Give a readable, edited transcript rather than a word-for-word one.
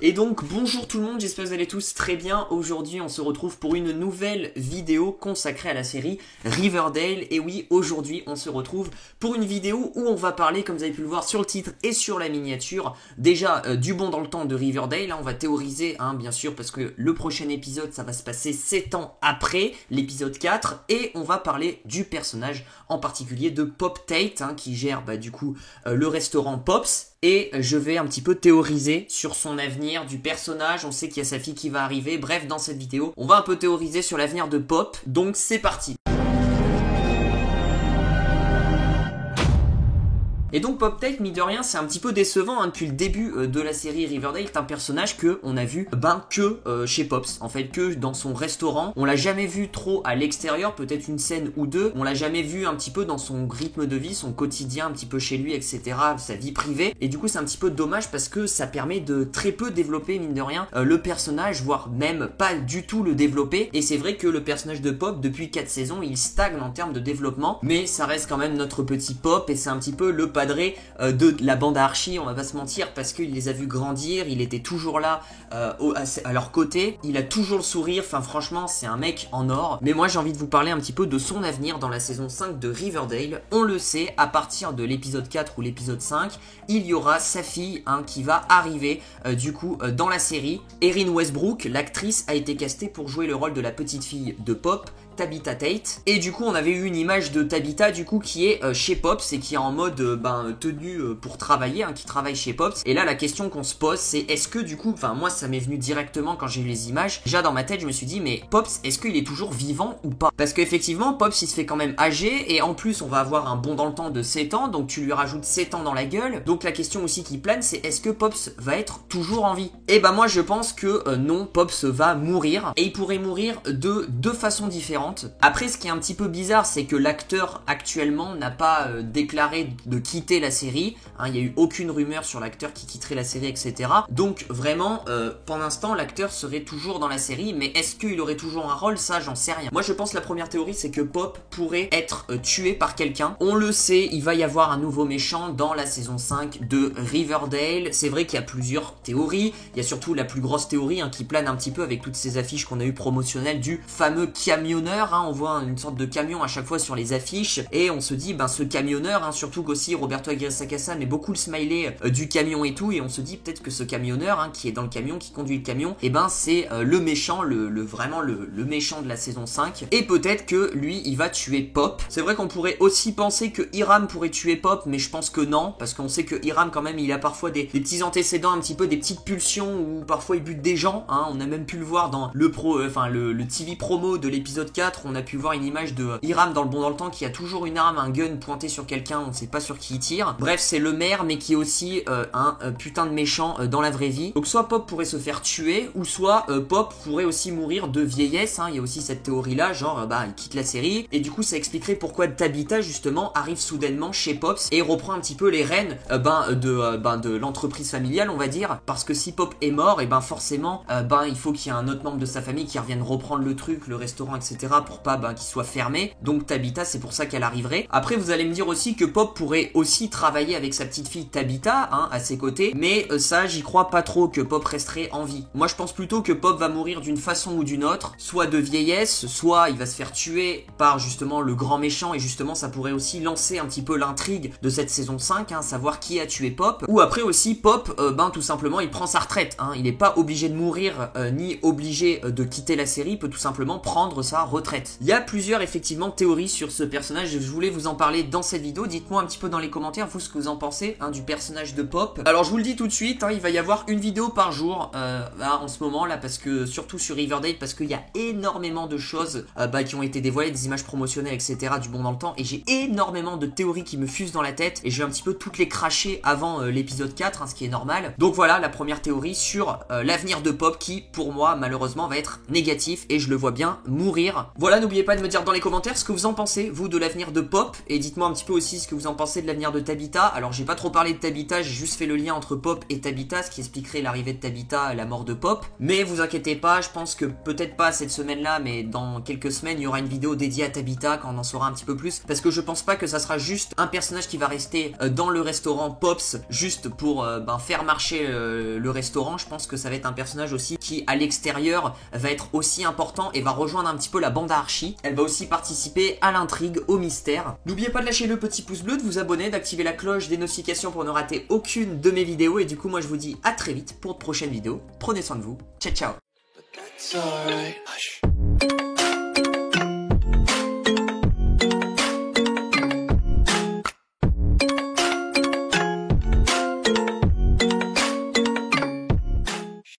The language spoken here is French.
Et donc bonjour tout le monde, j'espère que vous allez tous très bien. Aujourd'hui on se retrouve pour une nouvelle vidéo consacrée à la série Riverdale. Et oui, aujourd'hui on se retrouve pour une vidéo où on va parler, comme vous avez pu le voir sur le titre et sur la miniature, déjà du bon dans le temps de Riverdale. Là on va théoriser, bien sûr, parce que le prochain épisode ça va se passer 7 ans après l'épisode 4. Et on va parler du personnage en particulier de Pop Tate, qui gère du coup le restaurant Pops. Et je vais un petit peu théoriser sur son avenir, du personnage. On sait qu'il y a sa fille qui va arriver. Bref, dans cette vidéo, on va un peu théoriser sur l'avenir de Pop. Donc c'est parti. Et donc Pop Tate, mine de rien, c'est un petit peu décevant depuis le début de la série Riverdale. C'est un personnage que on a vu que chez Pops, en fait, que dans son restaurant. On l'a jamais vu trop à l'extérieur, peut-être une scène ou deux. On l'a jamais vu un petit peu dans son rythme de vie, son quotidien, un petit peu chez lui, etc., sa vie privée. Et du coup c'est un petit peu dommage parce que ça permet de très peu développer, mine de rien, le personnage, voire même pas du tout le développer. Et c'est vrai que le personnage de Pop, depuis 4 saisons, il stagne en termes de développement, mais ça reste quand même notre petit Pop et c'est un petit peu le de la bande à Archie, on va pas se mentir, parce qu'il les a vus grandir, il était toujours là à leur côté, il a toujours le sourire, franchement c'est un mec en or. Mais moi j'ai envie de vous parler un petit peu de son avenir dans la saison 5 de Riverdale. On le sait, à partir de l'épisode 4 ou l'épisode 5, il y aura sa fille qui va arriver dans la série. Erin Westbrook, l'actrice, a été castée pour jouer le rôle de la petite fille de Pop, Tabitha Tate. Et du coup on avait eu une image de Tabitha qui est chez Pops et qui est en mode tenue pour travailler, qui travaille chez Pops. Et là la question qu'on se pose, c'est est-ce que moi ça m'est venu directement quand j'ai vu les images. Déjà dans ma tête je me suis dit, mais Pops, est-ce qu'il est toujours vivant ou pas? Parce qu'effectivement Pops il se fait quand même âgé, et en plus on va avoir un bond dans le temps de 7 ans, donc tu lui rajoutes 7 ans dans la gueule. Donc la question aussi qui plane, c'est est-ce que Pops va être toujours en vie? Et moi je pense que non, Pops va mourir, et il pourrait mourir de deux façons différentes. Après, ce qui est un petit peu bizarre, c'est que l'acteur actuellement n'a pas déclaré de quitter la série. Il n'y a eu aucune rumeur sur l'acteur qui quitterait la série, etc. Donc vraiment, pour l'instant, l'acteur serait toujours dans la série, mais est-ce qu'il aurait toujours un rôle? Ça, j'en sais rien. Moi, je pense la première théorie, c'est que Pop pourrait être tué par quelqu'un. On le sait, il va y avoir un nouveau méchant dans la saison 5 de Riverdale. C'est vrai qu'il y a plusieurs théories. Il y a surtout la plus grosse théorie qui plane un petit peu avec toutes ces affiches qu'on a eu promotionnelles du fameux camionneur. On voit une sorte de camion à chaque fois sur les affiches et on se dit ce camionneur, surtout qu'aussi Roberto Aguirre-Sacasa met beaucoup le smiley du camion et tout, et on se dit peut-être que ce camionneur qui est dans le camion, qui conduit le camion, c'est le méchant, vraiment le méchant de la saison 5, et peut-être que lui il va tuer Pop. C'est vrai qu'on pourrait aussi penser que Hiram pourrait tuer Pop, mais je pense que non, parce qu'on sait que Hiram quand même il a parfois des petits antécédents, un petit peu des petites pulsions, ou parfois il bute des gens, on a même pu le voir dans le TV promo de l'épisode 4. On a pu voir une image de Hiram dans le bon dans le temps qui a toujours une arme, un gun pointé sur quelqu'un, on ne sait pas sur qui il tire. Bref, c'est le maire, mais qui est aussi un putain de méchant dans la vraie vie. Donc soit Pop pourrait se faire tuer, ou soit Pop pourrait aussi mourir de vieillesse. Il y a aussi cette théorie là, il quitte la série, et du coup ça expliquerait pourquoi Tabitha justement arrive soudainement chez Pops et reprend un petit peu les rênes de l'entreprise familiale, on va dire, parce que si Pop est mort, forcément il faut qu'il y ait un autre membre de sa famille qui revienne reprendre le truc, le restaurant, etc., pour pas qu'il soit fermé. Donc Tabitha, c'est pour ça qu'elle arriverait. Après vous allez me dire aussi que Pop pourrait aussi travailler avec sa petite fille Tabitha à ses côtés, mais ça j'y crois pas trop que Pop resterait en vie. Moi je pense plutôt que Pop va mourir d'une façon ou d'une autre, soit de vieillesse, soit il va se faire tuer par justement le grand méchant, et justement ça pourrait aussi lancer un petit peu l'intrigue de cette saison 5, savoir qui a tué Pop. Ou après aussi Pop, tout simplement il prend sa retraite, il est pas obligé de mourir ni obligé de quitter la série, il peut tout simplement prendre sa retraite. Il y a plusieurs effectivement théories sur ce personnage, je voulais vous en parler dans cette vidéo. Dites-moi un petit peu dans les commentaires vous ce que vous en pensez du personnage de Pop. Alors je vous le dis tout de suite, il va y avoir une vidéo par jour en ce moment là, parce que surtout sur Riverdale, parce qu'il y a énormément de choses qui ont été dévoilées, des images promotionnelles, etc., du bon dans le temps, et j'ai énormément de théories qui me fusent dans la tête, et je vais un petit peu toutes les cracher avant l'épisode 4, ce qui est normal. Donc voilà la première théorie sur l'avenir de Pop, qui pour moi malheureusement va être négatif, et je le vois bien mourir Voilà, n'oubliez pas de me dire dans les commentaires ce que vous en pensez, vous, de l'avenir de Pop, et dites-moi un petit peu aussi ce que vous en pensez de l'avenir de Tabitha. Alors j'ai pas trop parlé de Tabitha, j'ai juste fait le lien entre Pop et Tabitha, ce qui expliquerait l'arrivée de Tabitha et la mort de Pop. Mais vous inquiétez pas, je pense que peut-être pas cette semaine-là, mais dans quelques semaines, il y aura une vidéo dédiée à Tabitha quand on en saura un petit peu plus, parce que je pense pas que ça sera juste un personnage qui va rester dans le restaurant Pops, juste pour faire marcher le restaurant. Je pense que ça va être un personnage aussi qui, à l'extérieur, va être aussi important et va rejoindre un petit peu la bande à Archie. Elle va aussi participer à l'intrigue, au mystère. N'oubliez pas de lâcher le petit pouce bleu, de vous abonner, d'activer la cloche des notifications pour ne rater aucune de mes vidéos. Et du coup, moi je vous dis à très vite pour de prochaines vidéos. Prenez soin de vous. Ciao, ciao.